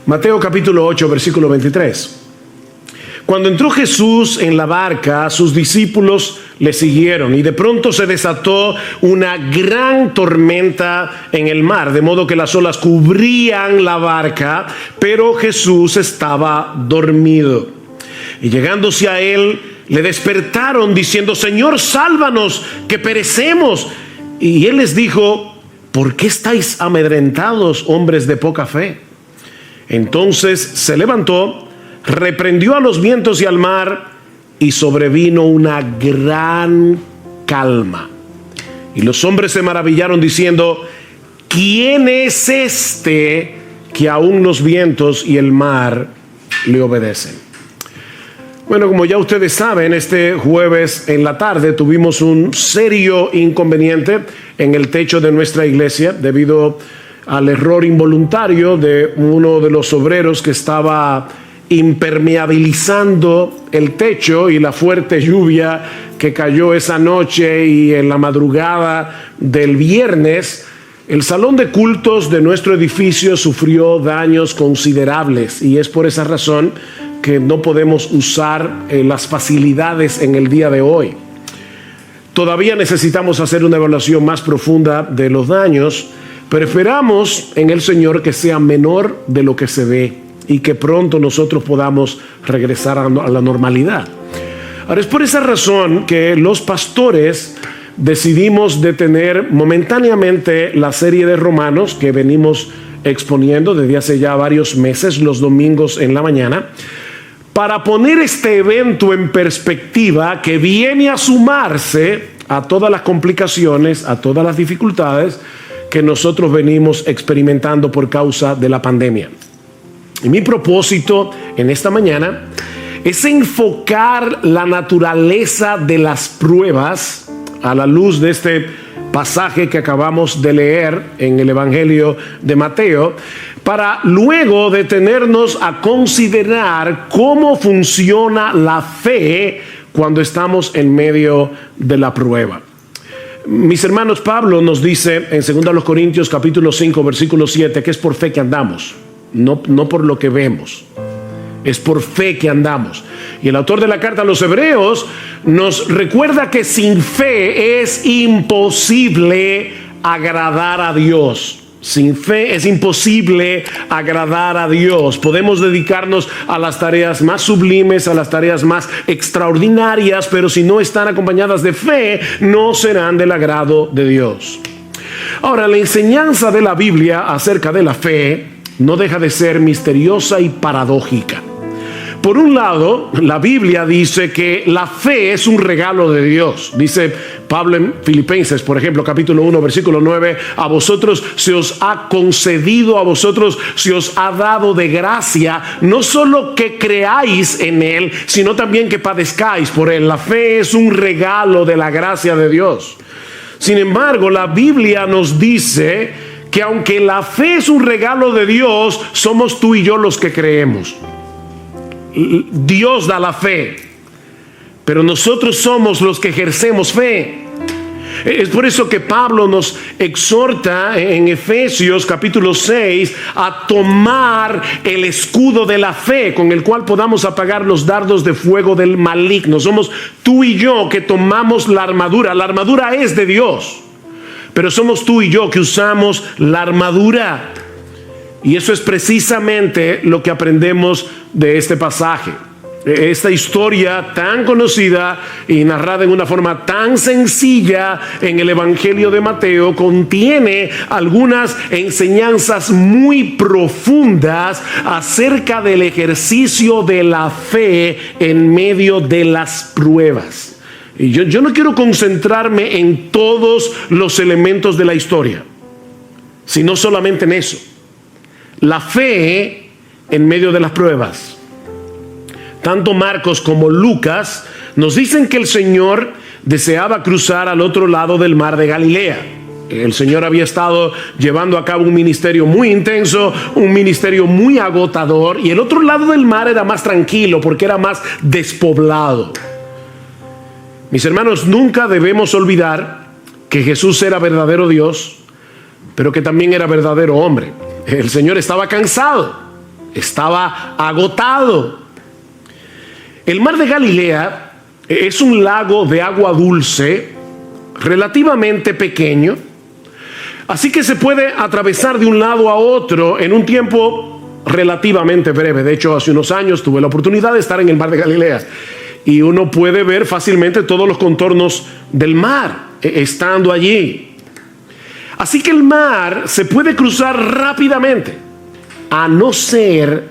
Mateo capítulo 8, versículo 23. Cuando entró Jesús en la barca, sus discípulos le siguieron y de pronto se desató una gran tormenta en el mar, de modo que las olas cubrían la barca, pero Jesús estaba dormido. Y llegándose a él, le despertaron diciendo: Señor, sálvanos, que perecemos. Y él les dijo: ¿por qué estáis amedrentados, hombres de poca fe? Entonces se levantó, reprendió a los vientos y al mar, y sobrevino una gran calma. Y los hombres se maravillaron diciendo: ¿quién es este que aún los vientos y el mar le obedecen? Bueno, como ya ustedes saben, este jueves en la tarde tuvimos un serio inconveniente en el techo de nuestra iglesia debido al error involuntario de uno de los obreros que estaba impermeabilizando el techo, y la fuerte lluvia que cayó esa noche y en la madrugada del viernes, el salón de cultos de nuestro edificio sufrió daños considerables, y es por esa razón que no podemos usar las facilidades en el día de hoy. Todavía necesitamos hacer una evaluación más profunda de los daños, pero esperamos en el Señor que sea menor de lo que se ve y que pronto nosotros podamos regresar a la normalidad. Ahora, es por esa razón que los pastores decidimos detener momentáneamente la serie de Romanos que venimos exponiendo desde hace ya varios meses, los domingos en la mañana, para poner este evento en perspectiva que viene a sumarse a todas las complicaciones, a todas las dificultades que nosotros venimos experimentando por causa de la pandemia. Y mi propósito en esta mañana es enfocar la naturaleza de las pruebas a la luz de este pasaje que acabamos de leer en el Evangelio de Mateo, para luego detenernos a considerar cómo funciona la fe cuando estamos en medio de la prueba. Mis hermanos, Pablo nos dice en 2 Corintios capítulo 5 versículo 7 que es por fe que andamos, no por lo que vemos. Es por fe que andamos. Y el autor de la carta a los Hebreos nos recuerda que sin fe es imposible agradar a Dios. Sin fe es imposible agradar a Dios. Podemos dedicarnos a las tareas más sublimes, a las tareas más extraordinarias, pero si no están acompañadas de fe, no serán del agrado de Dios. Ahora, la enseñanza de la Biblia acerca de la fe no deja de ser misteriosa y paradójica. Por un lado, la Biblia dice que la fe es un regalo de Dios. Dice Pablo en Filipenses, por ejemplo, capítulo 1, versículo 9, a vosotros se os ha concedido, a vosotros se os ha dado de gracia, no solo que creáis en Él, sino también que padezcáis por Él. La fe es un regalo de la gracia de Dios. Sin embargo, la Biblia nos dice que aunque la fe es un regalo de Dios, somos tú y yo los que creemos. Dios da la fe, pero nosotros somos los que ejercemos fe. Es por eso que Pablo nos exhorta en Efesios capítulo 6 a tomar el escudo de la fe con el cual podamos apagar los dardos de fuego del maligno. Somos tú y yo que tomamos la armadura. La armadura es de Dios, pero somos tú y yo que usamos la armadura. Y eso es precisamente lo que aprendemos de este pasaje. Esta historia tan conocida y narrada en una forma tan sencilla en el Evangelio de Mateo contiene algunas enseñanzas muy profundas acerca del ejercicio de la fe en medio de las pruebas. Y yo no quiero concentrarme en todos los elementos de la historia, sino solamente en eso. La fe en medio de las pruebas. Tanto Marcos como Lucas nos dicen que el Señor deseaba cruzar al otro lado del mar de Galilea. El Señor había estado llevando a cabo un ministerio muy intenso, un ministerio muy agotador, y el otro lado del mar era más tranquilo porque era más despoblado. Mis hermanos, nunca debemos olvidar que Jesús era verdadero Dios, pero que también era verdadero hombre. El Señor estaba cansado estaba agotado. El mar de Galilea es un lago de agua dulce relativamente pequeño, así que se puede atravesar de un lado a otro en un tiempo relativamente breve. De hecho, hace unos años tuve la oportunidad de estar en el mar de Galilea y uno puede ver fácilmente todos los contornos del mar estando allí. Así que el mar se puede cruzar rápidamente, a no ser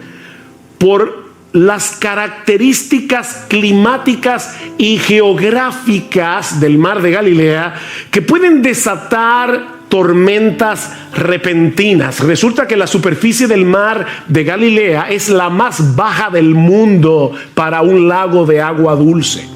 por las características climáticas y geográficas del mar de Galilea que pueden desatar tormentas repentinas. Resulta que la superficie del mar de Galilea es la más baja del mundo para un lago de agua dulce.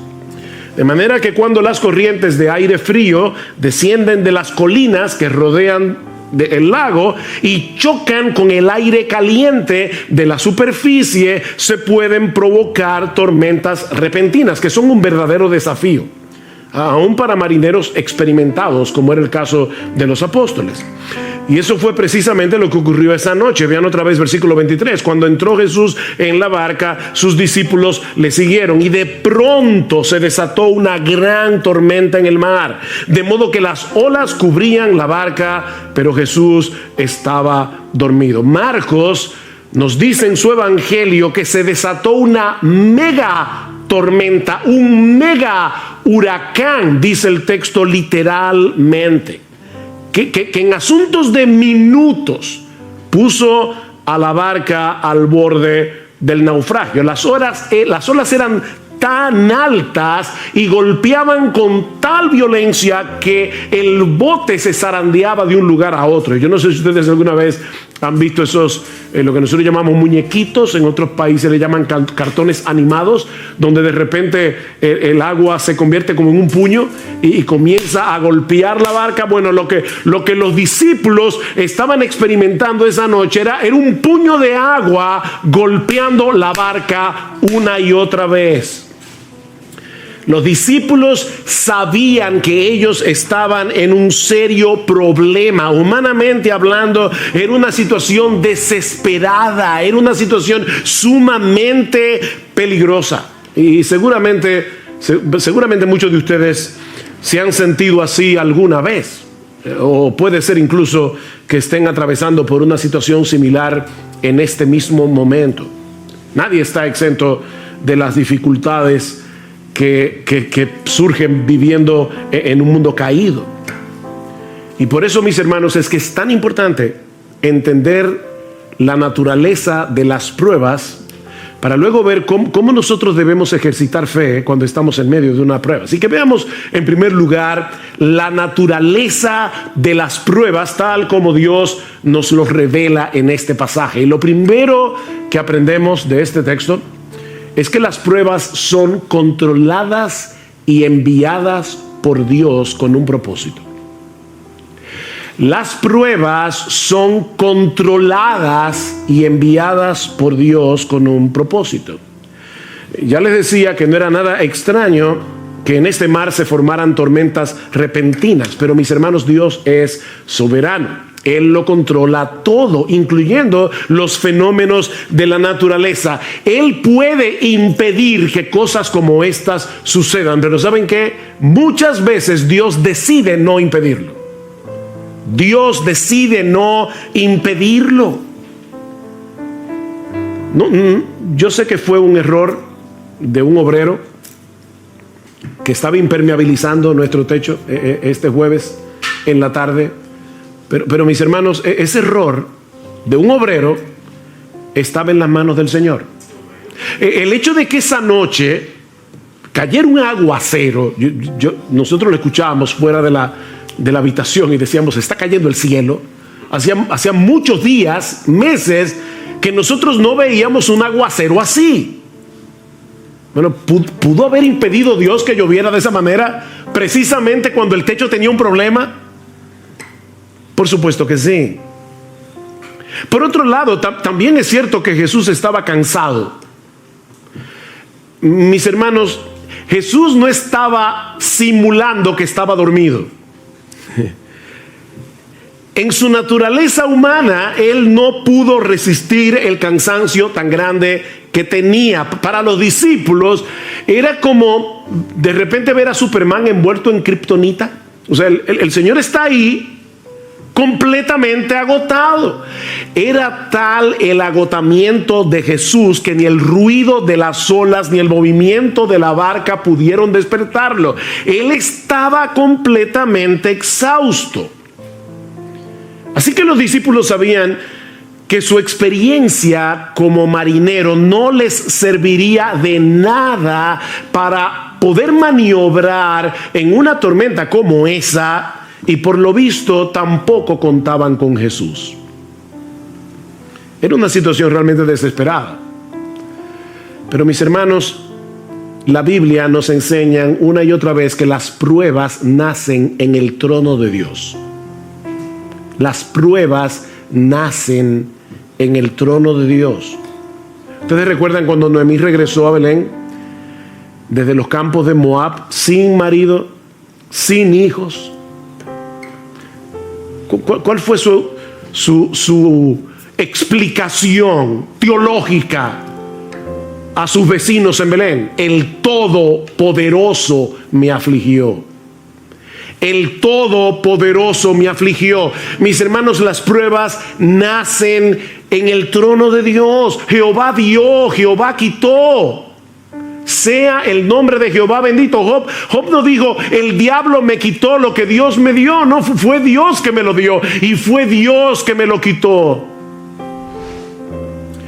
De manera que cuando las corrientes de aire frío descienden de las colinas que rodean el lago y chocan con el aire caliente de la superficie, se pueden provocar tormentas repentinas que son un verdadero desafío, aún para marineros experimentados, como era el caso de los apóstoles. Y eso fue precisamente lo que ocurrió esa noche. Vean otra vez versículo 23. Cuando entró Jesús en la barca, sus discípulos le siguieron y de pronto se desató una gran tormenta en el mar, de modo que las olas cubrían la barca, pero Jesús estaba dormido. Marcos nos dice en su evangelio que se desató una mega tormenta, un mega huracán, dice el texto literalmente. Que en asuntos de minutos puso a la barca al borde del naufragio. Las olas eran tan altas y golpeaban con tal violencia que el bote se zarandeaba de un lugar a otro. Yo no sé si ustedes alguna vez han visto esos, lo que nosotros llamamos muñequitos, en otros países le llaman cartones animados, donde de repente el agua se convierte como en un puño y comienza a golpear la barca. Bueno, lo que los discípulos estaban experimentando esa noche era un puño de agua golpeando la barca una y otra vez. Los discípulos sabían que ellos estaban en un serio problema. Humanamente hablando, era una situación desesperada, era una situación sumamente peligrosa. Y seguramente muchos de ustedes se han sentido así alguna vez. O puede ser incluso que estén atravesando por una situación similar en este mismo momento. Nadie está exento de las dificultades que surgen viviendo en un mundo caído. Y por eso, mis hermanos, es que es tan importante entender la naturaleza de las pruebas para luego ver cómo nosotros debemos ejercitar fe cuando estamos en medio de una prueba. Así que veamos en primer lugar la naturaleza de las pruebas tal como Dios nos los revela en este pasaje. Y lo primero que aprendemos de este texto es que las pruebas son controladas y enviadas por Dios con un propósito. Las pruebas son controladas y enviadas por Dios con un propósito. Ya les decía que no era nada extraño que en este mar se formaran tormentas repentinas, pero mis hermanos, Dios es soberano. Él lo controla todo, incluyendo los fenómenos de la naturaleza. Él puede impedir que cosas como estas sucedan, pero ¿saben qué? Muchas veces Dios decide no impedirlo. Dios decide no impedirlo. Yo sé que fue un error de un obrero que estaba impermeabilizando nuestro techo este jueves en la tarde. Pero mis hermanos, ese error de un obrero estaba en las manos del Señor. El hecho de que esa noche cayera un aguacero, nosotros lo escuchábamos fuera de la habitación y decíamos, está cayendo el cielo. Hacía muchos días, meses, que nosotros no veíamos un aguacero así. Bueno, ¿pudo haber impedido Dios que lloviera de esa manera precisamente cuando el techo tenía un problema? Por supuesto que sí. Por otro lado, también es cierto que Jesús estaba cansado. Mis hermanos, Jesús no estaba simulando que estaba dormido. En su naturaleza humana, él no pudo resistir el cansancio tan grande que tenía. Para los discípulos era como de repente ver a Superman envuelto en kriptonita. O sea, el Señor está ahí completamente agotado. Era tal el agotamiento de Jesús que ni el ruido de las olas ni el movimiento de la barca pudieron despertarlo. Él estaba completamente exhausto. Así que los discípulos sabían que su experiencia como marinero no les serviría de nada para poder maniobrar en una tormenta como esa, y por lo visto tampoco contaban con Jesús. Era una situación realmente desesperada. Pero mis hermanos, la Biblia nos enseña una y otra vez que las pruebas nacen en el trono de Dios. Las pruebas nacen en el trono de Dios. Ustedes recuerdan cuando Noemí regresó a Belén desde los campos de Moab, sin marido, sin hijos. ¿Cuál fue su explicación teológica a sus vecinos en Belén? El Todopoderoso me afligió. El Todopoderoso me afligió. Mis hermanos, las pruebas nacen en el trono de Dios. Jehová dio, Jehová quitó. Sea el nombre de Jehová bendito. Job no dijo, el diablo me quitó lo que Dios me dio. No, fue Dios que me lo dio y fue Dios que me lo quitó.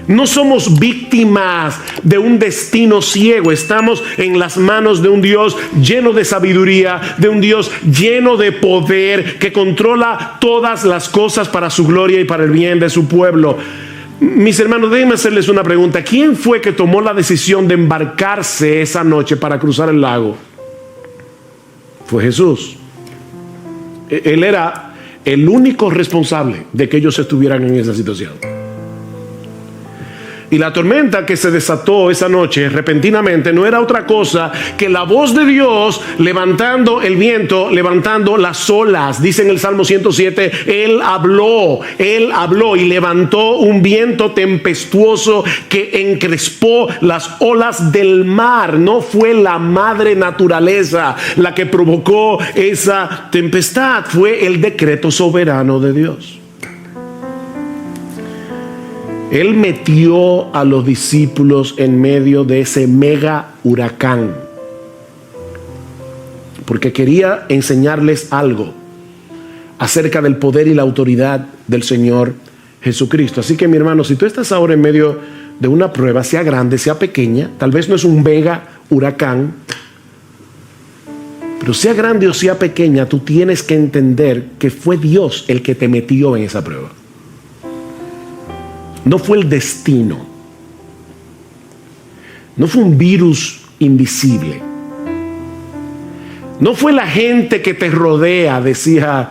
No somos víctimas de un destino ciego. Estamos en las manos de un Dios lleno de sabiduría, de un Dios lleno de poder, que controla todas las cosas para su gloria y para el bien de su pueblo. Mis hermanos, déjenme hacerles una pregunta. ¿Quién fue que tomó la decisión de embarcarse esa noche para cruzar el lago? Fue Jesús. Él era el único responsable de que ellos estuvieran en esa situación. Y la tormenta que se desató esa noche repentinamente no era otra cosa que la voz de Dios levantando el viento, levantando las olas. Dice en el Salmo 107, Él habló y levantó un viento tempestuoso que encrespó las olas del mar. No fue la madre naturaleza la que provocó esa tempestad, fue el decreto soberano de Dios. Él metió a los discípulos en medio de ese mega huracán porque quería enseñarles algo acerca del poder y la autoridad del Señor Jesucristo. Así que, mi hermano, si tú estás ahora en medio de una prueba, sea grande, sea pequeña, tal vez no es un mega huracán, pero sea grande o sea pequeña, tú tienes que entender que fue Dios el que te metió en esa prueba. No fue el destino. No fue un virus invisible. No fue la gente que te rodea, decía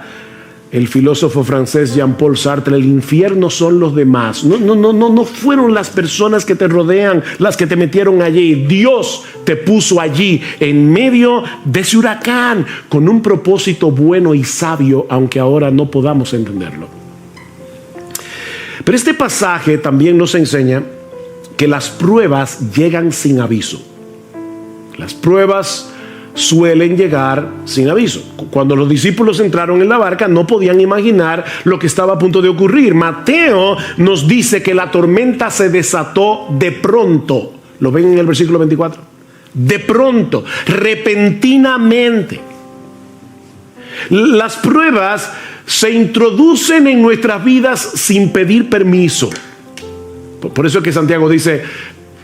el filósofo francés Jean-Paul Sartre. El infierno son los demás. No fueron las personas que te rodean las que te metieron allí. Dios te puso allí en medio de ese huracán con un propósito bueno y sabio, aunque ahora no podamos entenderlo. Pero este pasaje también nos enseña que las pruebas llegan sin aviso. Las pruebas suelen llegar sin aviso. Cuando los discípulos entraron en la barca, no podían imaginar lo que estaba a punto de ocurrir. Mateo nos dice que la tormenta se desató de pronto. ¿Lo ven en el versículo 24? De pronto, repentinamente. Las pruebas se introducen en nuestras vidas sin pedir permiso. Por eso es que Santiago dice,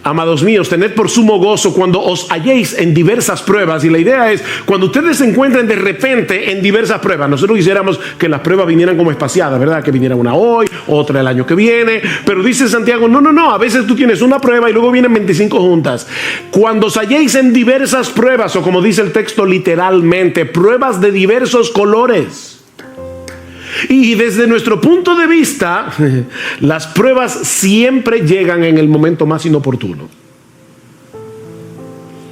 amados míos, tened por sumo gozo cuando os halléis en diversas pruebas. Y la idea es, cuando ustedes se encuentren de repente en diversas pruebas. Nosotros quisiéramos que las pruebas vinieran como espaciadas, ¿verdad? Que viniera una hoy, otra el año que viene. Pero dice Santiago, no, a veces tú tienes una prueba y luego vienen 25 juntas. Cuando os halléis en diversas pruebas, o como dice el texto literalmente, pruebas de diversos colores. Y desde nuestro punto de vista, las pruebas siempre llegan en el momento más inoportuno.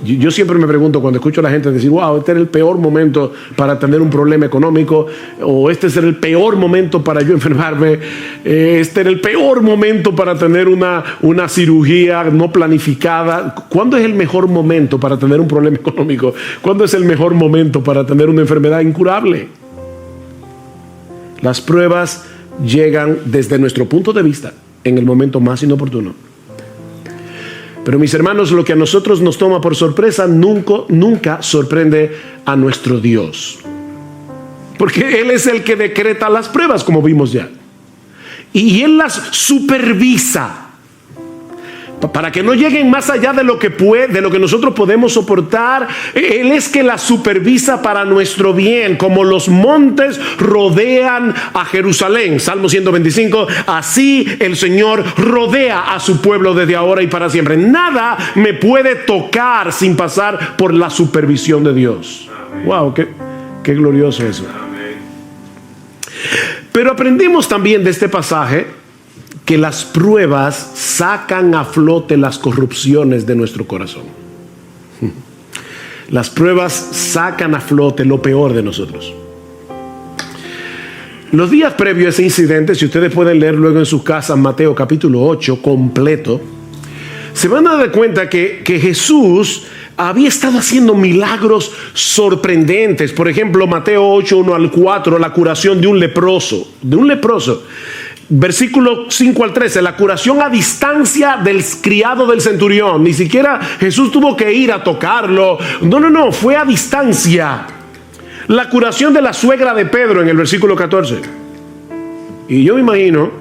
Yo siempre me pregunto cuando escucho a la gente decir, wow, este era el peor momento para tener un problema económico, o este es el peor momento para yo enfermarme, este era el peor momento para tener una cirugía no planificada. ¿Cuándo es el mejor momento para tener un problema económico? ¿Cuándo es el mejor momento para tener una enfermedad incurable? Las pruebas llegan desde nuestro punto de vista en el momento más inoportuno. Pero mis hermanos, lo que a nosotros nos toma por sorpresa nunca sorprende a nuestro Dios. Porque Él es el que decreta las pruebas, como vimos ya. Y Él las supervisa para que no lleguen más allá de lo que nosotros podemos soportar. Él es que las supervisa para nuestro bien, como los montes rodean a Jerusalén. Salmo 125, así el Señor rodea a su pueblo desde ahora y para siempre. Nada me puede tocar sin pasar por la supervisión de Dios. Amén. Wow, qué glorioso eso. Amén. Pero aprendimos también de este pasaje que las pruebas sacan a flote las corrupciones de nuestro corazón. Las pruebas sacan a flote lo peor de nosotros. Los días previos a ese incidente, si ustedes pueden leer luego en sus casas Mateo capítulo 8 completo, se van a dar cuenta que Jesús había estado haciendo milagros sorprendentes. Por ejemplo, Mateo 8, 1 al 4, la curación de un leproso. Versículo 5 al 13, la curación a distancia del criado del centurión. Ni siquiera Jesús tuvo que ir a tocarlo. No, fue a distancia. La curación de la suegra de Pedro en el versículo 14. Y yo me imagino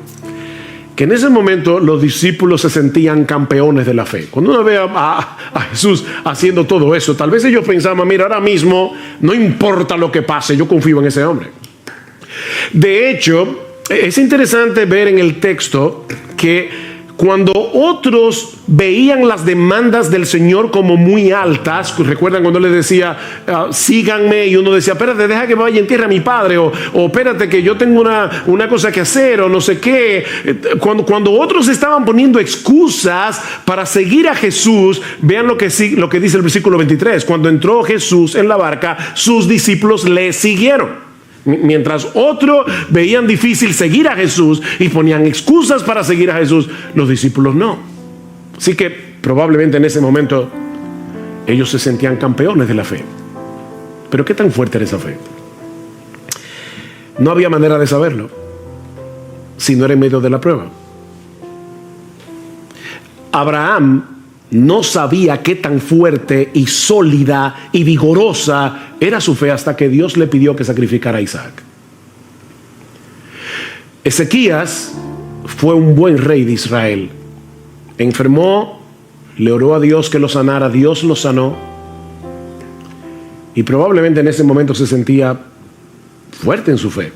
que en ese momento los discípulos se sentían campeones de la fe. Cuando uno ve a Jesús haciendo todo eso, tal vez ellos pensaban, mira, ahora mismo no importa lo que pase, yo confío en ese hombre. De hecho, es interesante ver en el texto que cuando otros veían las demandas del Señor como muy altas, recuerdan cuando les decía, síganme, y uno decía, espérate, deja que vaya en tierra a mi padre, o espérate que yo tengo una cosa que hacer, o no sé qué. Cuando otros estaban poniendo excusas para seguir a Jesús, vean lo que dice el versículo 23, cuando entró Jesús en la barca, sus discípulos le siguieron. Mientras otros veían difícil seguir a Jesús y ponían excusas para seguir a Jesús, los discípulos no. Así que probablemente en ese momento ellos se sentían campeones de la fe. Pero ¿qué tan fuerte era esa fe? No había manera de saberlo si no era en medio de la prueba. Abraham no sabía qué tan fuerte y sólida y vigorosa era su fe hasta que Dios le pidió que sacrificara a Isaac. Ezequías fue un buen rey de Israel. Enfermó, le oró a Dios que lo sanara, Dios lo sanó. Y probablemente en ese momento se sentía fuerte en su fe.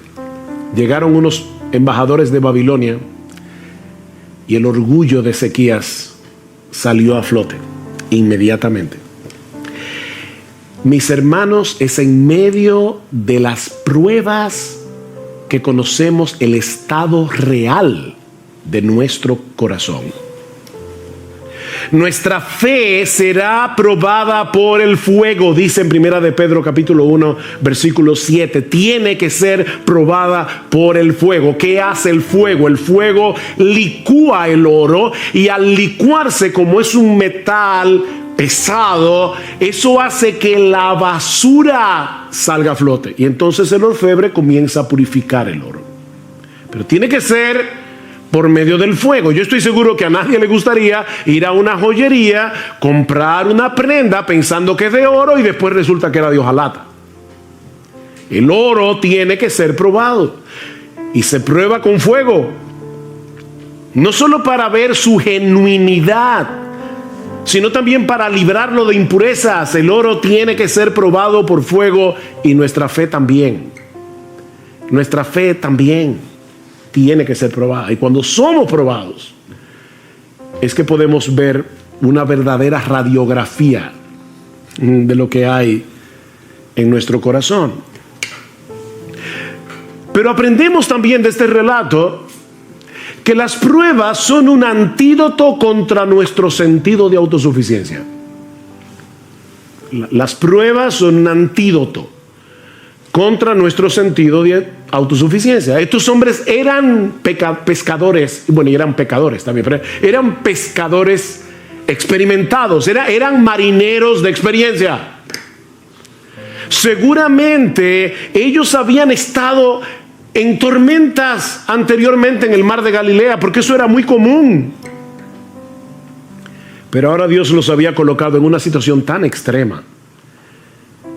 Llegaron unos embajadores de Babilonia y el orgullo de Ezequías salió a flote inmediatamente. Mis hermanos, es en medio de las pruebas que conocemos el estado real de nuestro corazón. Nuestra fe será probada por el fuego, dice en 1 de Pedro capítulo 1 versículo 7. Tiene que ser probada por el fuego. ¿Qué hace el fuego? El fuego licúa el oro, y al licuarse, como es un metal pesado, eso hace que la basura salga a flote, y entonces el orfebre comienza a purificar el oro. Pero tiene que ser por medio del fuego. Yo estoy seguro que a nadie le gustaría ir a una joyería, comprar una prenda pensando que es de oro y después resulta que era de hojalata. El oro tiene que ser probado, y se prueba con fuego, no solo para ver su genuinidad, sino también para librarlo de impurezas. El oro tiene que ser probado por fuego, y nuestra fe también. Nuestra fe también tiene que ser probada. Y cuando somos probados, es que podemos ver una verdadera radiografía de lo que hay en nuestro corazón. Pero aprendemos también de este relato que las pruebas son un antídoto contra nuestro sentido de autosuficiencia. Las pruebas son un antídoto contra nuestro sentido de autosuficiencia. Estos hombres eran pescadores, bueno, y eran pecadores también, pero eran pescadores experimentados, eran marineros de experiencia. Seguramente ellos habían estado en tormentas anteriormente en el mar de Galilea, porque eso era muy común. Pero ahora Dios los había colocado en una situación tan extrema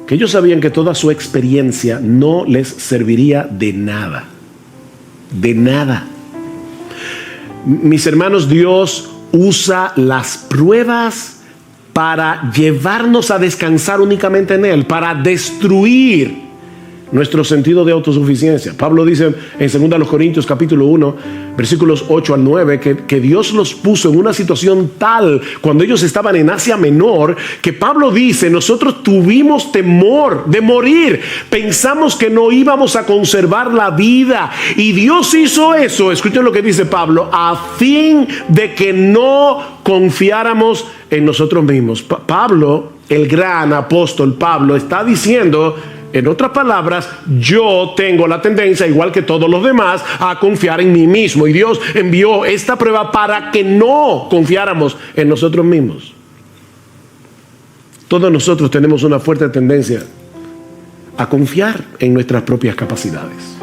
que ellos sabían que toda su experiencia no les serviría de nada. De nada. Mis hermanos, Dios usa las pruebas para llevarnos a descansar únicamente en Él, para destruir nuestro sentido de autosuficiencia. Pablo dice en 2 Corintios capítulo 1, versículos 8 al 9, que Dios los puso en una situación tal cuando ellos estaban en Asia Menor, que Pablo dice: nosotros tuvimos temor de morir, pensamos que no íbamos a conservar la vida, y Dios hizo eso, escuchen lo que dice Pablo, a fin de que no confiáramos en nosotros mismos. Pablo, el gran apóstol Pablo, está diciendo, en otras palabras, yo tengo la tendencia, igual que todos los demás, a confiar en mí mismo. Y Dios envió esta prueba para que no confiáramos en nosotros mismos. Todos nosotros tenemos una fuerte tendencia a confiar en nuestras propias capacidades.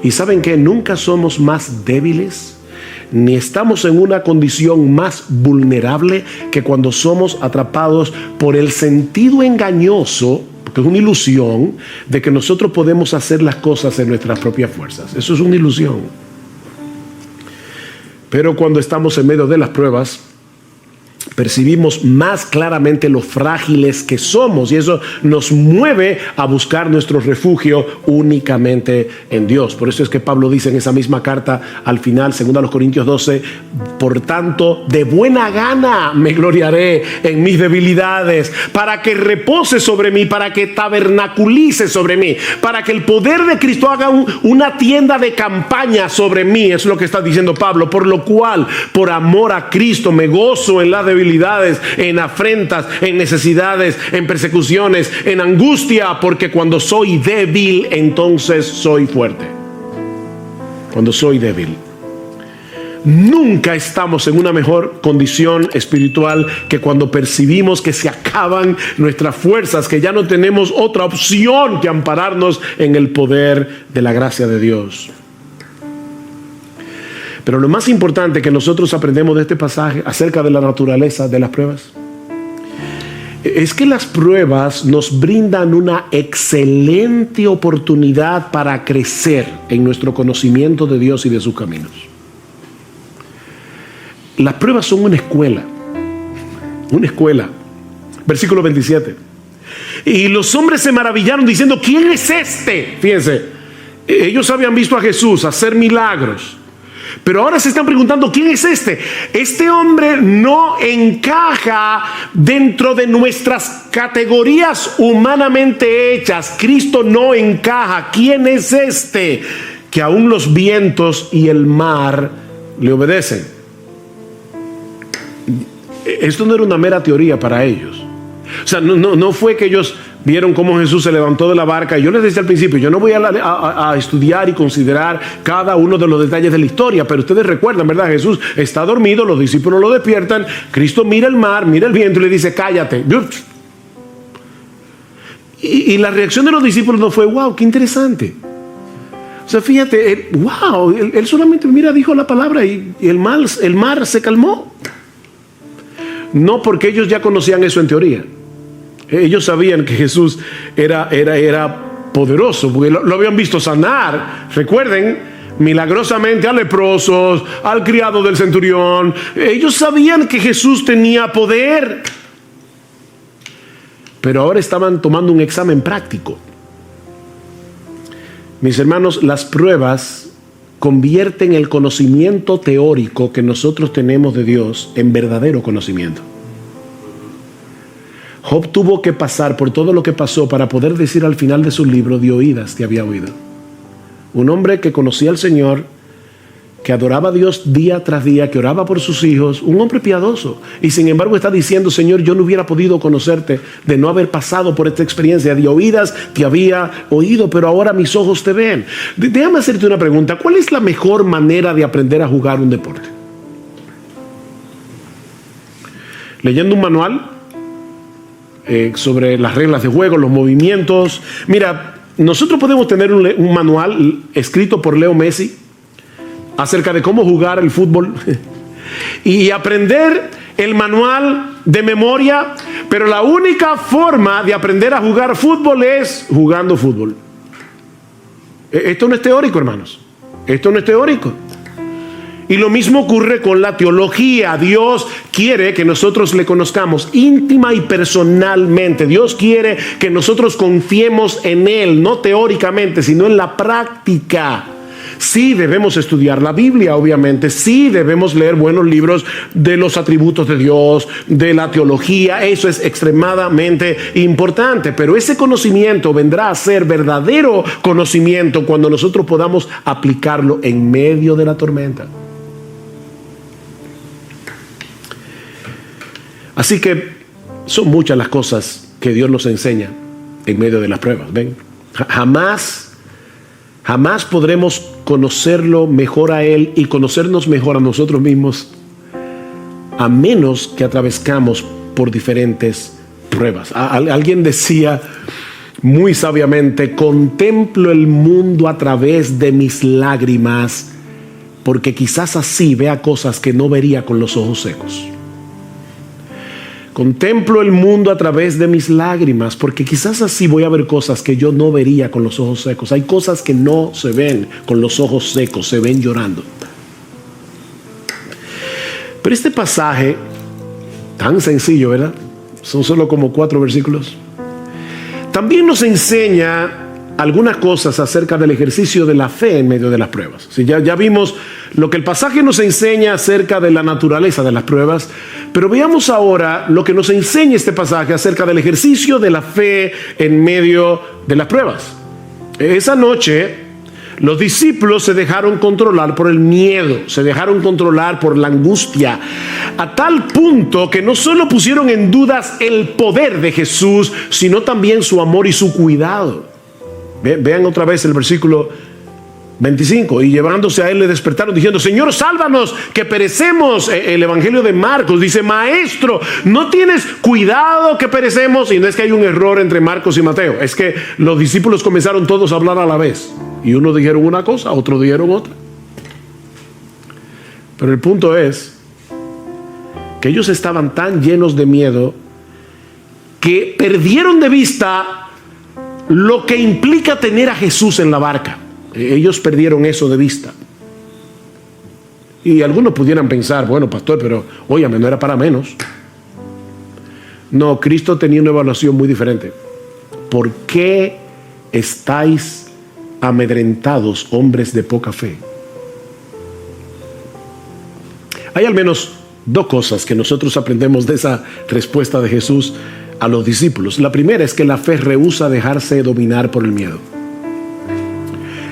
Y ¿saben qué? Nunca somos más débiles, ni estamos en una condición más vulnerable que cuando somos atrapados por el sentido engañoso, que es una ilusión, de que nosotros podemos hacer las cosas en nuestras propias fuerzas. Eso es una ilusión. Pero cuando estamos en medio de las pruebas, percibimos más claramente lo frágiles que somos, y eso nos mueve a buscar nuestro refugio únicamente en Dios. Por eso es que Pablo dice en esa misma carta al final, 2 Corintios 12, por tanto, de buena gana me gloriaré en mis debilidades, para que repose sobre mí, para que tabernaculice sobre mí, para que el poder de Cristo haga una tienda de campaña sobre mí. Es lo que está diciendo Pablo. Por lo cual, por amor a Cristo, me gozo en la debilidades, en afrentas, en necesidades, en persecuciones, en angustia, porque cuando soy débil, entonces soy fuerte. Cuando soy débil. Nunca estamos en una mejor condición espiritual que cuando percibimos que se acaban nuestras fuerzas, que ya no tenemos otra opción que ampararnos en el poder de la gracia de Dios. Pero lo más importante que nosotros aprendemos de este pasaje acerca de la naturaleza de las pruebas es que las pruebas nos brindan una excelente oportunidad para crecer en nuestro conocimiento de Dios y de sus caminos. Las pruebas son una escuela. Una escuela. Versículo 27. Y los hombres se maravillaron diciendo: ¿quién es este? Fíjense, ellos habían visto a Jesús hacer milagros, pero ahora se están preguntando: ¿quién es este? Este hombre no encaja dentro de nuestras categorías humanamente hechas. Cristo no encaja. ¿Quién es este? Que aún los vientos y el mar le obedecen. Esto no era una mera teoría para ellos. O sea, no fue que ellos vieron cómo Jesús se levantó de la barca. Y yo les decía al principio, yo no voy a estudiar y considerar cada uno de los detalles de la historia, pero ustedes recuerdan, ¿verdad? Jesús está dormido, los discípulos lo despiertan, Cristo mira el mar, mira el viento y le dice: cállate. Y la reacción de los discípulos no fue: wow, qué interesante. O sea, fíjate, wow, él solamente, mira, dijo la palabra y el mar se calmó. No porque ellos ya conocían eso en teoría. Ellos sabían que Jesús era poderoso, porque lo habían visto sanar. Recuerden, milagrosamente a leprosos, al criado del centurión. Ellos sabían que Jesús tenía poder. Pero ahora estaban tomando un examen práctico. Mis hermanos, las pruebas convierten el conocimiento teórico que nosotros tenemos de Dios en verdadero conocimiento. Job tuvo que pasar por todo lo que pasó para poder decir al final de su libro: de oídas te había oído. Un hombre que conocía al Señor, que adoraba a Dios día tras día, que oraba por sus hijos, un hombre piadoso. Y sin embargo está diciendo, Señor, yo no hubiera podido conocerte de no haber pasado por esta experiencia. De oídas te había oído, pero ahora mis ojos te ven. Déjame hacerte una pregunta. ¿Cuál es la mejor manera de aprender a jugar un deporte? ¿Leyendo un manual sobre las reglas de juego, los movimientos? Mira, nosotros podemos tener un manual escrito por Leo Messi acerca de cómo jugar el fútbol y aprender el manual de memoria, pero la única forma de aprender a jugar fútbol es jugando fútbol. Esto no es teórico, hermanos. Esto no es teórico. Y lo mismo ocurre con la teología. Dios quiere que nosotros le conozcamos íntima y personalmente. Dios quiere que nosotros confiemos en Él, no teóricamente, sino en la práctica. Sí debemos estudiar la Biblia, obviamente. Sí debemos leer buenos libros de los atributos de Dios, de la teología. Eso es extremadamente importante. Pero ese conocimiento vendrá a ser verdadero conocimiento cuando nosotros podamos aplicarlo en medio de la tormenta. Así que son muchas las cosas que Dios nos enseña en medio de las pruebas. ¿Ven? Jamás podremos conocerlo mejor a Él y conocernos mejor a nosotros mismos a menos que atravescamos por diferentes pruebas. Alguien decía muy sabiamente, contemplo el mundo a través de mis lágrimas, porque quizás así vea cosas que no vería con los ojos secos. Contemplo el mundo a través de mis lágrimas, porque quizás así voy a ver cosas que yo no vería con los ojos secos. Hay cosas que no se ven con los ojos secos, se ven llorando. Pero este pasaje, tan sencillo, ¿verdad? Son solo como 4 versículos. También nos enseña algunas cosas acerca del ejercicio de la fe en medio de las pruebas. Sí, ya vimos lo que el pasaje nos enseña acerca de la naturaleza de las pruebas, pero veamos ahora lo que nos enseña este pasaje acerca del ejercicio de la fe en medio de las pruebas. Esa noche los discípulos se dejaron controlar por el miedo, se dejaron controlar por la angustia, a tal punto que no solo pusieron en dudas el poder de Jesús, sino también su amor y su cuidado. Vean otra vez el versículo 25. Y llevándose a él le despertaron diciendo, Señor, sálvanos, que perecemos. El evangelio de Marcos dice, Maestro, ¿no tienes cuidado que perecemos? Y no es que hay un error entre Marcos y Mateo, es que los discípulos comenzaron todos a hablar a la vez. Y unos dijeron una cosa, otros dijeron otra. Pero el punto es que ellos estaban tan llenos de miedo que perdieron de vista lo que implica tener a Jesús en la barca. Ellos perdieron eso de vista. Y algunos pudieran pensar, bueno, pastor, pero óyame, no era para menos. No, Cristo tenía una evaluación muy diferente. ¿Por qué estáis amedrentados, hombres de poca fe? Hay al menos 2 cosas que nosotros aprendemos de esa respuesta de Jesús a los discípulos. La primera es que la fe rehúsa dejarse dominar por el miedo.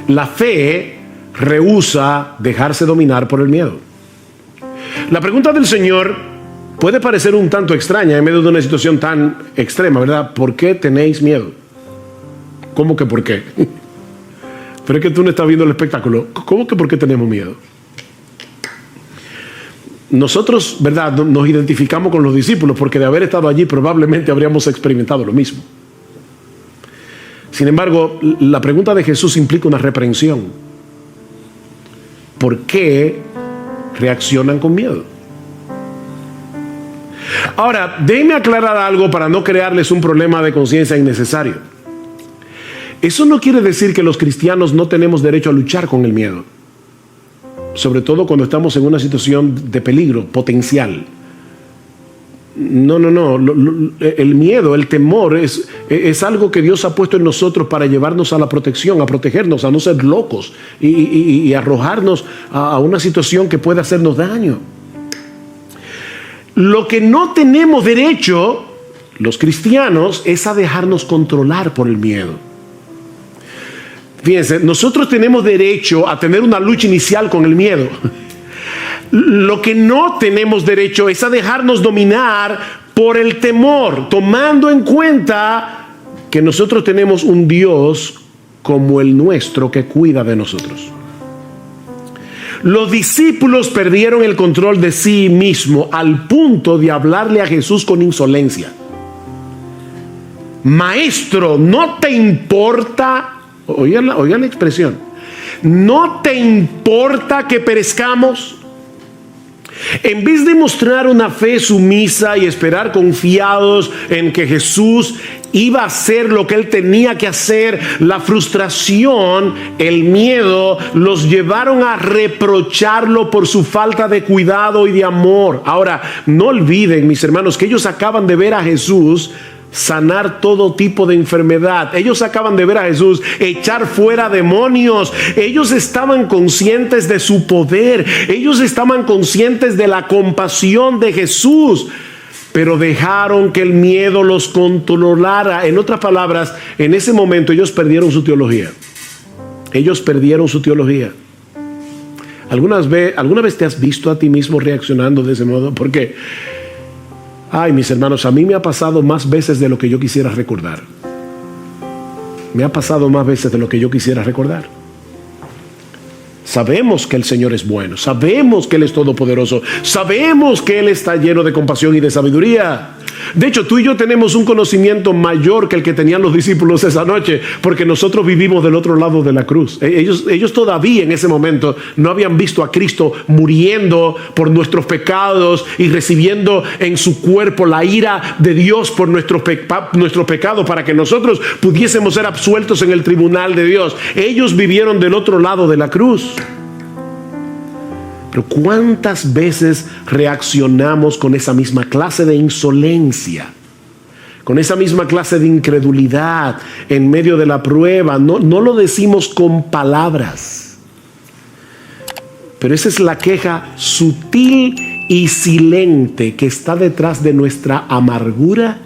La fe rehúsa dejarse dominar por el miedo. La pregunta del Señor puede parecer un tanto extraña en medio de una situación tan extrema, ¿verdad? ¿Por qué tenéis miedo? ¿Cómo que por qué? Pero es que tú no estás viendo el espectáculo. ¿Cómo que por qué tenemos miedo? Nosotros, ¿verdad?, nos identificamos con los discípulos porque de haber estado allí probablemente habríamos experimentado lo mismo. Sin embargo, la pregunta de Jesús implica una reprensión. ¿Por qué reaccionan con miedo? Ahora, déjenme aclarar algo para no crearles un problema de conciencia innecesario. Eso no quiere decir que los cristianos no tenemos derecho a luchar con el miedo, sobre todo cuando estamos en una situación de peligro potencial. No. El miedo, el temor es algo que Dios ha puesto en nosotros para llevarnos a la protección, a protegernos, a no ser locos y arrojarnos a una situación que pueda hacernos daño. Lo que no tenemos derecho, los cristianos, es a dejarnos controlar por el miedo. Fíjense, nosotros tenemos derecho a tener una lucha inicial con el miedo. Lo que no tenemos derecho es a dejarnos dominar por el temor, tomando en cuenta que nosotros tenemos un Dios como el nuestro que cuida de nosotros. Los discípulos perdieron el control de sí mismo al punto de hablarle a Jesús con insolencia. Maestro, ¿no te importa? Oigan la expresión. ¿No te importa que perezcamos? En vez de mostrar una fe sumisa y esperar confiados en que Jesús iba a hacer lo que él tenía que hacer, la frustración, el miedo, los llevaron a reprocharlo por su falta de cuidado y de amor. Ahora, no olviden, mis hermanos, que ellos acaban de ver a Jesús sanar todo tipo de enfermedad. Ellos acaban de ver a Jesús echar fuera demonios. Ellos estaban conscientes de su poder. Ellos estaban conscientes de la compasión de Jesús, pero dejaron que el miedo los controlara. En otras palabras, en ese momento ellos perdieron su teología. Ellos perdieron su teología. ¿Alguna vez te has visto a ti mismo reaccionando de ese modo? Porque ay, mis hermanos, a mí me ha pasado más veces de lo que yo quisiera recordar. Me ha pasado más veces de lo que yo quisiera recordar. Sabemos que el Señor es bueno. Sabemos que Él es todopoderoso. Sabemos que Él está lleno de compasión y de sabiduría. De hecho, tú y yo tenemos un conocimiento mayor que el que tenían los discípulos esa noche, porque nosotros vivimos del otro lado de la cruz. Ellos todavía en ese momento no habían visto a Cristo muriendo por nuestros pecados y recibiendo en su cuerpo la ira de Dios por nuestros pecados, para que nosotros pudiésemos ser absueltos en el tribunal de Dios. Ellos vivieron del otro lado de la cruz. Pero ¿cuántas veces reaccionamos con esa misma clase de insolencia? Con esa misma clase de incredulidad en medio de la prueba. No lo decimos con palabras, pero esa es la queja sutil y silente que está detrás de nuestra amargura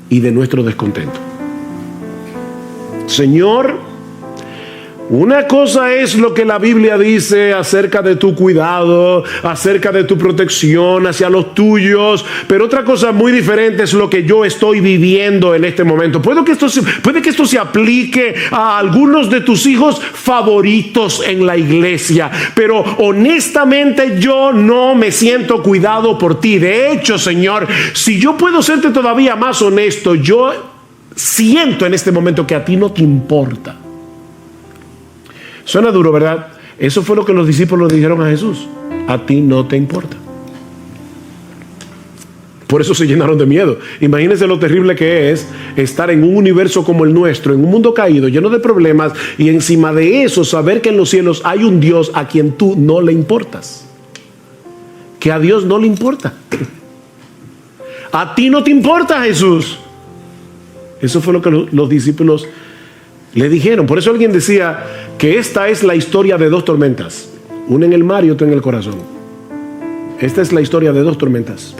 y de nuestro descontento. Señor, una cosa es lo que la Biblia dice acerca de tu cuidado, acerca de tu protección hacia los tuyos, pero otra cosa muy diferente es lo que yo estoy viviendo en este momento. Puede que esto se aplique a algunos de tus hijos favoritos en la iglesia, pero honestamente yo no me siento cuidado por ti. De hecho, Señor, si yo puedo serte todavía más honesto, yo siento en este momento que a ti no te importa. Suena duro, ¿verdad? Eso fue lo que los discípulos le dijeron a Jesús. A ti no te importa. Por eso se llenaron de miedo. Imagínense lo terrible que es estar en un universo como el nuestro, en un mundo caído, lleno de problemas, y encima de eso saber que en los cielos hay un Dios a quien tú no le importas. Que a Dios no le importa. A ti no te importa, Jesús. Eso fue lo que los discípulos le dijeron. Por eso alguien decía que esta es la historia de dos tormentas, una en el mar y otra en el corazón. Esta es la historia de dos tormentas.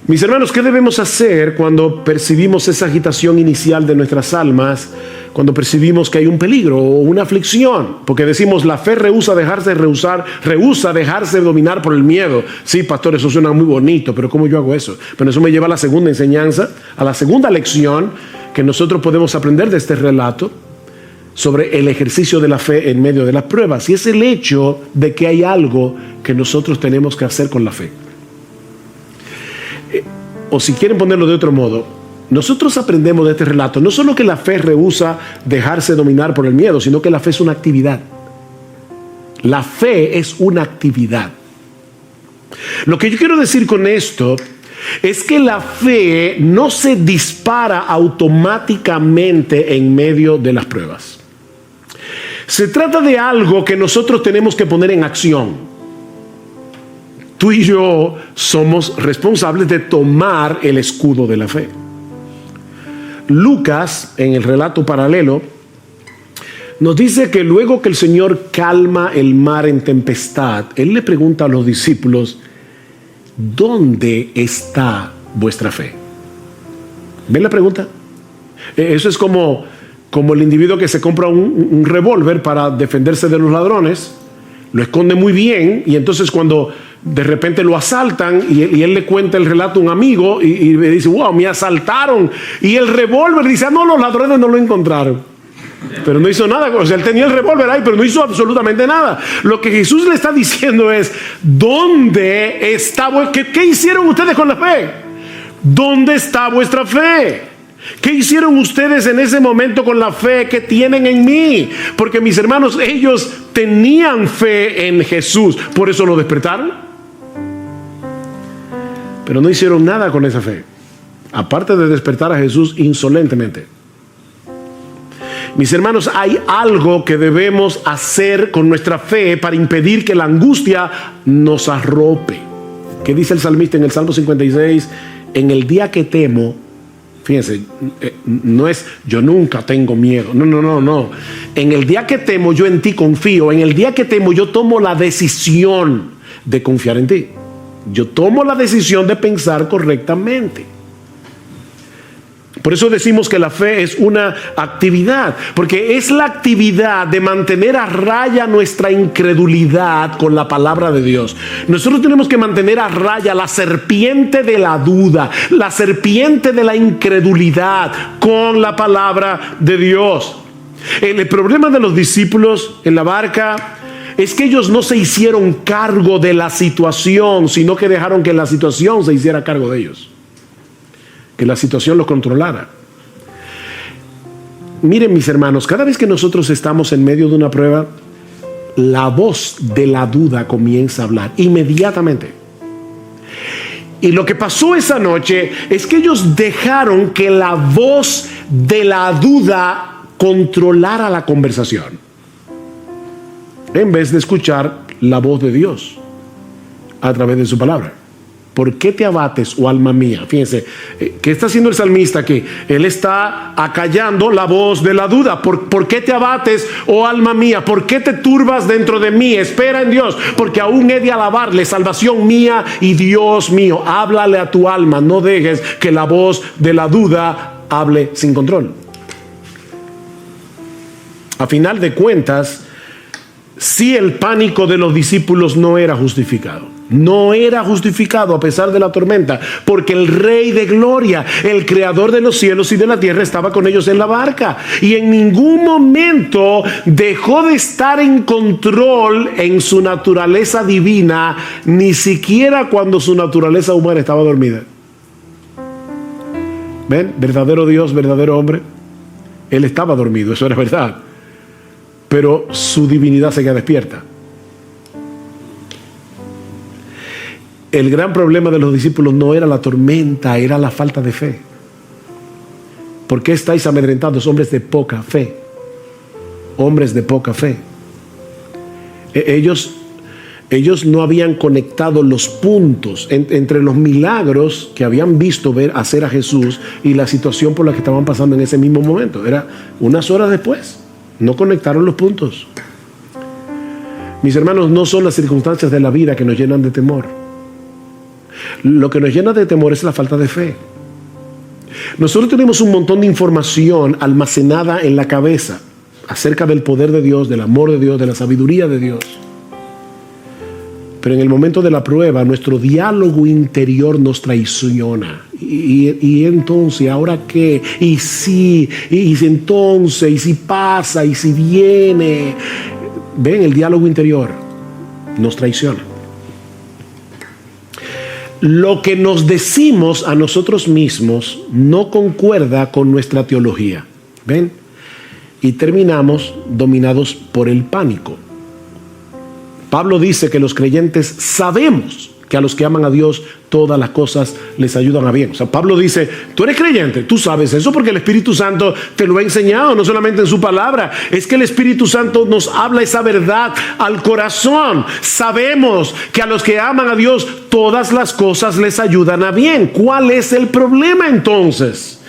Mis hermanos, ¿qué debemos hacer cuando percibimos esa agitación inicial de nuestras almas? Cuando percibimos que hay un peligro o una aflicción, porque decimos la fe rehúsa dejarse dominar por el miedo. Sí, pastor, eso suena muy bonito, pero ¿cómo yo hago eso? Pero eso me lleva a la segunda enseñanza, a la segunda lección que nosotros podemos aprender de este relato sobre el ejercicio de la fe en medio de las pruebas, y es el hecho de que hay algo que nosotros tenemos que hacer con la fe. O si quieren ponerlo de otro modo, nosotros aprendemos de este relato no solo que la fe rehúsa dejarse dominar por el miedo, sino que la fe es una actividad. La fe es una actividad. Lo que yo quiero decir con esto es que la fe no se dispara automáticamente en medio de las pruebas. Se trata de algo que nosotros tenemos que poner en acción. Tú y yo somos responsables de tomar el escudo de la fe. Lucas, en el relato paralelo, nos dice que luego que el Señor calma el mar en tempestad, Él le pregunta a los discípulos: ¿dónde está vuestra fe? ¿Ven la pregunta? Eso es como como el individuo que se compra un revólver para defenderse de los ladrones, lo esconde muy bien, y entonces cuando de repente lo asaltan y él le cuenta el relato a un amigo y le dice, wow, me asaltaron, y el revólver dice, no, los ladrones no lo encontraron, pero no hizo nada. O sea, él tenía el revólver ahí, pero no hizo absolutamente nada. Lo que Jesús le está diciendo es, ¿dónde está? ¿Qué hicieron ustedes con la fe? ¿Dónde está vuestra fe? ¿Qué hicieron ustedes en ese momento con la fe que tienen en mí? Porque mis hermanos, ellos tenían fe en Jesús, por eso lo despertaron, pero no hicieron nada con esa fe, aparte de despertar a Jesús insolentemente. Mis hermanos, hay algo que debemos hacer con nuestra fe para impedir que la angustia nos arrope. ¿Qué dice el salmista en el Salmo 56? En el día que temo, fíjense, no es yo nunca tengo miedo, no. En el día que temo, yo en ti confío. En el día que temo, yo tomo la decisión de confiar en ti. Yo tomo la decisión de pensar correctamente. Por eso decimos que la fe es una actividad, porque es la actividad de mantener a raya nuestra incredulidad con la palabra de Dios. Nosotros tenemos que mantener a raya la serpiente de la duda, la serpiente de la incredulidad con la palabra de Dios. El problema de los discípulos en la barca es que ellos no se hicieron cargo de la situación, sino que dejaron que la situación se hiciera cargo de ellos, que la situación los controlara. Miren, mis hermanos, cada vez que nosotros estamos en medio de una prueba, la voz de la duda comienza a hablar inmediatamente. Y lo que pasó esa noche es que ellos dejaron que la voz de la duda controlara la conversación, en vez de escuchar la voz de Dios a través de su palabra. ¿Por qué te abates, oh alma mía? Fíjense, ¿qué está haciendo el salmista aquí? Él está acallando la voz de la duda. ¿Por qué te abates, oh alma mía? ¿Por qué te turbas dentro de mí? Espera en Dios, porque aún he de alabarle, salvación mía y Dios mío. Háblale a tu alma, no dejes que la voz de la duda hable sin control. A final de cuentas, sí, el pánico de los discípulos no era justificado. No era justificado a pesar de la tormenta, porque el Rey de Gloria, el Creador de los cielos y de la tierra, estaba con ellos en la barca, y en ningún momento dejó de estar en control en su naturaleza divina, ni siquiera cuando su naturaleza humana estaba dormida. ¿Ven? Verdadero Dios, verdadero hombre. Él estaba dormido, eso era verdad, pero su divinidad seguía despierta. El gran problema de los discípulos no era la tormenta, era la falta de fe. ¿Por qué estáis amedrentados, hombres de poca fe? Hombres de poca fe. Ellos no habían conectado los puntos entre los milagros que habían visto ver hacer a Jesús y la situación por la que estaban pasando en ese mismo momento. Era unas horas después. No conectaron los puntos. Mis hermanos, no son las circunstancias de la vida que nos llenan de temor. Lo que nos llena de temor es la falta de fe. Nosotros tenemos un montón de información almacenada en la cabeza acerca del poder de Dios, del amor de Dios, de la sabiduría de Dios. Pero en el momento de la prueba, nuestro diálogo interior nos traiciona. Y entonces, ¿ahora qué? Y sí, y entonces, y si pasa, y si viene. Ven, el diálogo interior nos traiciona. Lo que nos decimos a nosotros mismos no concuerda con nuestra teología. ¿Ven? Y terminamos dominados por el pánico. Pablo dice que los creyentes sabemos que a los que aman a Dios todas las cosas les ayudan a bien. O sea, Pablo dice, tú eres creyente, tú sabes eso porque el Espíritu Santo te lo ha enseñado, no solamente en su palabra, es que el Espíritu Santo nos habla esa verdad al corazón. Sabemos que a los que aman a Dios todas las cosas les ayudan a bien. ¿Cuál es el problema entonces?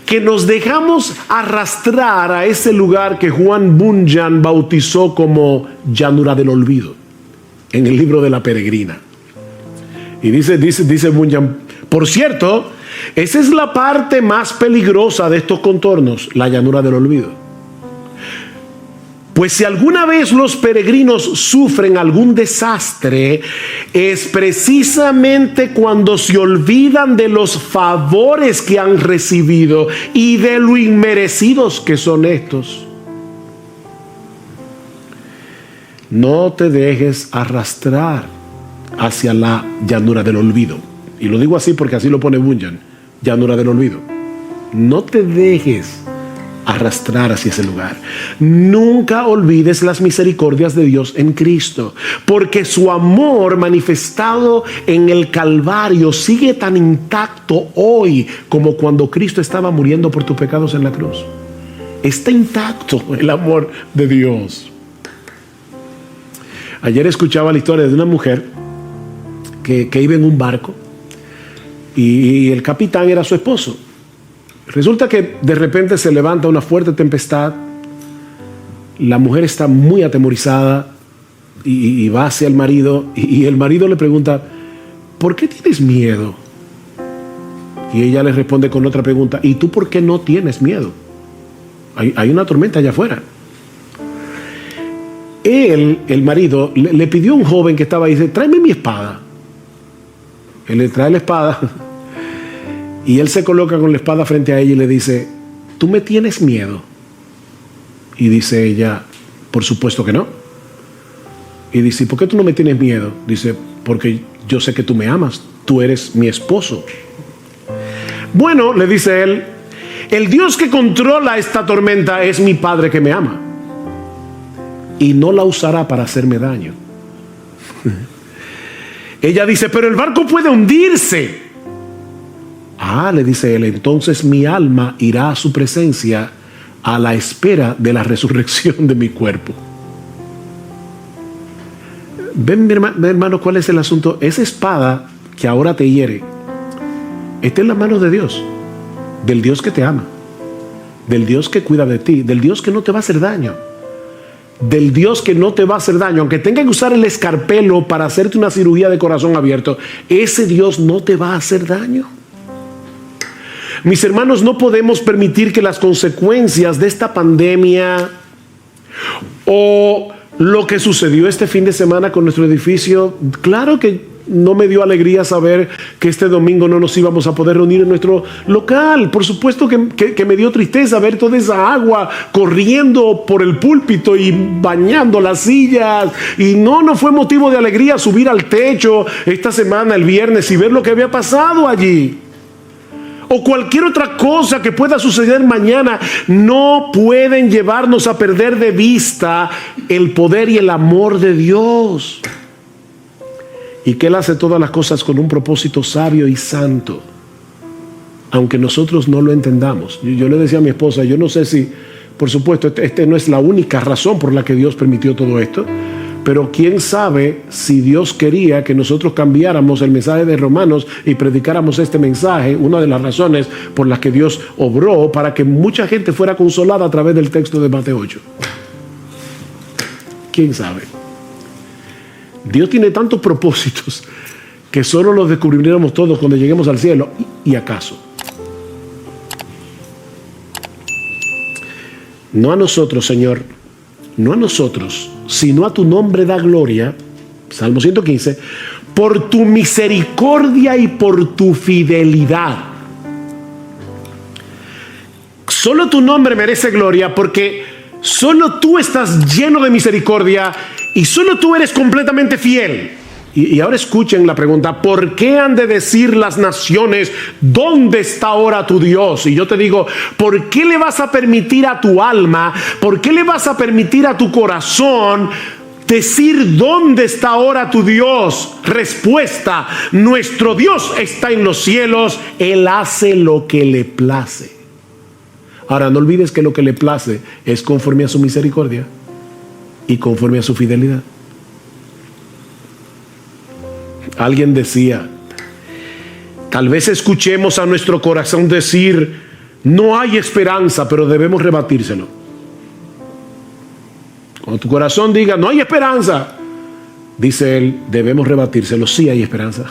Que nos dejamos arrastrar a ese lugar que Juan Bunyan bautizó como llanura del olvido en el libro de La Peregrina. Y dice Bunyan, por cierto, esa es la parte más peligrosa de estos contornos, la llanura del olvido. Pues si alguna vez los peregrinos sufren algún desastre, es precisamente cuando se olvidan de los favores que han recibido y de lo inmerecidos que son estos. No te dejes arrastrar hacia la llanura del olvido. Y lo digo así porque así lo pone Bunyan, llanura del olvido. No te dejes arrastrar hacia ese lugar. Nunca olvides las misericordias de Dios en Cristo, porque su amor manifestado en el Calvario sigue tan intacto hoy como cuando Cristo estaba muriendo por tus pecados en la cruz. Está intacto el amor de Dios. Ayer escuchaba la historia de una mujer que iba en un barco y el capitán era su esposo. Resulta que de repente se levanta una fuerte tempestad, la mujer está muy atemorizada y va hacia el marido y el marido le pregunta: ¿por qué tienes miedo? Y ella le responde con otra pregunta: ¿y tú por qué no tienes miedo? Hay una tormenta allá afuera. El marido, le pidió a un joven que estaba ahí, dice: tráeme mi espada. Él le trae la espada. Y él se coloca con la espada frente a ella y le dice: ¿tú me tienes miedo? Y dice ella: por supuesto que no. Y dice: ¿por qué tú no me tienes miedo? Dice: porque yo sé que tú me amas, tú eres mi esposo. Bueno, le dice él, el Dios que controla esta tormenta es mi Padre que me ama y no la usará para hacerme daño. Ella dice: pero el barco puede hundirse. Ah, le dice él, entonces mi alma irá a su presencia a la espera de la resurrección de mi cuerpo. Ven, mi hermano, ¿cuál es el asunto? Esa espada que ahora te hiere está en las manos de Dios, del Dios que te ama, del Dios que cuida de ti, del Dios que no te va a hacer daño, del Dios que no te va a hacer daño. Aunque tenga que usar el escarpelo para hacerte una cirugía de corazón abierto, ese Dios no te va a hacer daño. Mis hermanos, no podemos permitir que las consecuencias de esta pandemia o lo que sucedió este fin de semana con nuestro edificio, claro que no me dio alegría saber que este domingo no nos íbamos a poder reunir en nuestro local. Por supuesto que me dio tristeza ver toda esa agua corriendo por el púlpito y bañando las sillas. Y no fue motivo de alegría subir al techo esta semana, el viernes, y ver lo que había pasado allí. O cualquier otra cosa que pueda suceder mañana. No pueden llevarnos a perder de vista el poder y el amor de Dios, y que Él hace todas las cosas con un propósito sabio y santo, aunque nosotros no lo entendamos. Yo le decía a mi esposa, yo no sé si, por supuesto, este no es la única razón por la que Dios permitió todo esto, pero quién sabe si Dios quería que nosotros cambiáramos el mensaje de Romanos y predicáramos este mensaje. Una de las razones por las que Dios obró para que mucha gente fuera consolada a través del texto de Mateo 8. ¿Quién sabe? Dios tiene tantos propósitos que solo los descubriremos todos cuando lleguemos al cielo. ¿Y acaso? No a nosotros, Señor, no a nosotros, sino a tu nombre da gloria, Salmo 115, por tu misericordia y por tu fidelidad. Solo tu nombre merece gloria porque solo tú estás lleno de misericordia y solo tú eres completamente fiel. Y ahora escuchen la pregunta: ¿por qué han de decir las naciones, ¿dónde está ahora tu Dios? Y yo te digo, ¿por qué le vas a permitir a tu alma, por qué le vas a permitir a tu corazón decir dónde está ahora tu Dios? Respuesta: nuestro Dios está en los cielos, Él hace lo que le place. Ahora, no olvides que lo que le place es conforme a su misericordia y conforme a su fidelidad. Alguien decía, tal vez escuchemos a nuestro corazón decir: no hay esperanza, pero debemos rebatírselo. Cuando tu corazón diga no hay esperanza, dice él, debemos rebatírselo. Sí hay esperanza.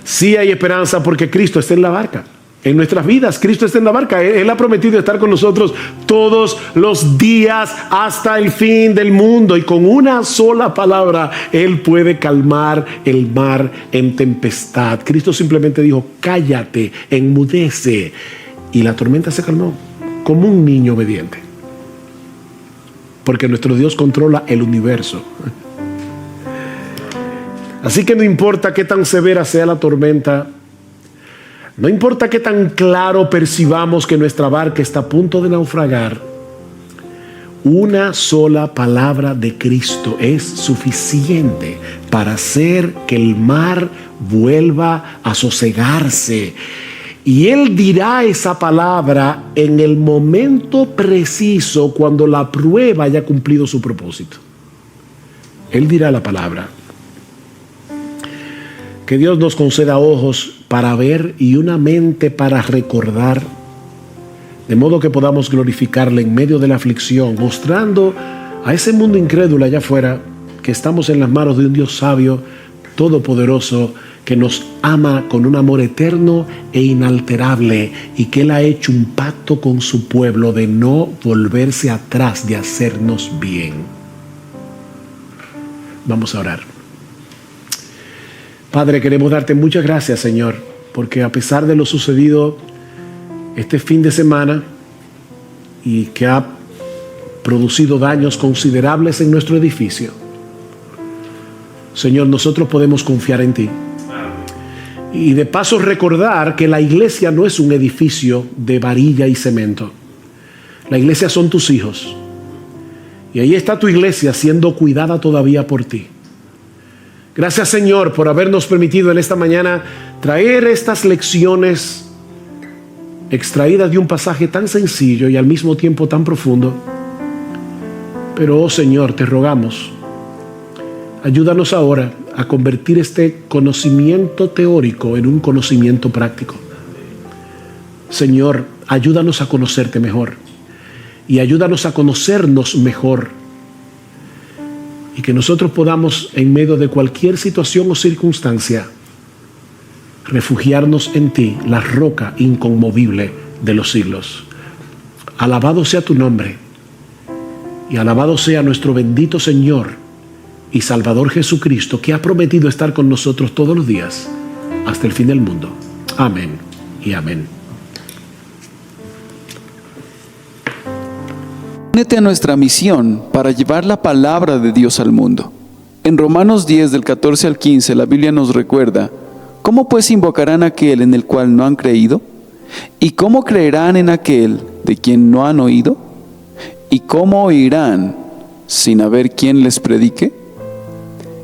Sí hay esperanza porque Cristo está en la barca. en nuestras vidas. Cristo está en la barca. Él ha prometido estar con nosotros todos los días hasta el fin del mundo. Y con una sola palabra, Él puede calmar el mar en tempestad. Cristo simplemente dijo: cállate, enmudece. Y la tormenta se calmó como un niño obediente. Porque nuestro Dios controla el universo. Así que no importa qué tan severa sea la tormenta, no importa qué tan claro percibamos que nuestra barca está a punto de naufragar, una sola palabra de Cristo es suficiente para hacer que el mar vuelva a sosegarse. Y Él dirá esa palabra en el momento preciso, cuando la prueba haya cumplido su propósito. Él dirá la palabra. Que Dios nos conceda ojos para ver y una mente para recordar, de modo que podamos glorificarle en medio de la aflicción, mostrando a ese mundo incrédulo allá afuera que estamos en las manos de un Dios sabio, todopoderoso, que nos ama con un amor eterno e inalterable, y que Él ha hecho un pacto con su pueblo de no volverse atrás de hacernos bien. Vamos a orar. Padre, queremos darte muchas gracias, Señor, porque a pesar de lo sucedido este fin de semana y que ha producido daños considerables en nuestro edificio, Señor, nosotros podemos confiar en ti. Y de paso recordar que la iglesia no es un edificio de varilla y cemento. La iglesia son tus hijos. Y ahí está tu iglesia siendo cuidada todavía por ti. Gracias, Señor, por habernos permitido en esta mañana traer estas lecciones extraídas de un pasaje tan sencillo y al mismo tiempo tan profundo. Pero, oh Señor, te rogamos, ayúdanos ahora a convertir este conocimiento teórico en un conocimiento práctico. Señor, ayúdanos a conocerte mejor y ayúdanos a conocernos mejor. Y que nosotros podamos, en medio de cualquier situación o circunstancia, refugiarnos en ti, la roca inconmovible de los siglos. Alabado sea tu nombre, y alabado sea nuestro bendito Señor y Salvador Jesucristo, que ha prometido estar con nosotros todos los días hasta el fin del mundo. Amén y amén. Únete a nuestra misión para llevar la palabra de Dios al mundo. En Romanos 10, del 14 al 15, la Biblia nos recuerda: ¿cómo pues invocarán a aquel en el cual no han creído? ¿Y cómo creerán en aquel de quien no han oído? ¿Y cómo oirán sin haber quien les predique?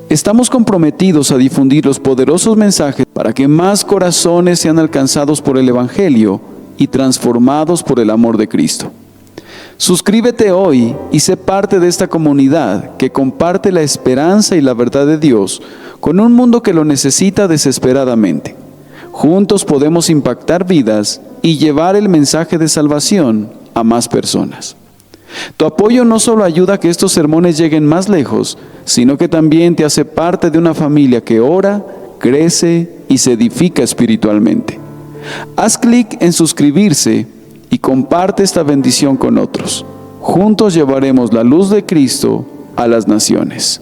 Estamos comprometidos a difundir los poderosos mensajes para que más corazones sean alcanzados por el Evangelio y transformados por el amor de Cristo. Suscríbete hoy y sé parte de esta comunidad que comparte la esperanza y la verdad de Dios con un mundo que lo necesita desesperadamente. Juntos podemos impactar vidas y llevar el mensaje de salvación a más personas. Tu apoyo no solo ayuda a que estos sermones lleguen más lejos, sino que también te hace parte de una familia que ora, crece y se edifica espiritualmente. Haz clic en suscribirse y comparte esta bendición con otros. Juntos llevaremos la luz de Cristo a las naciones.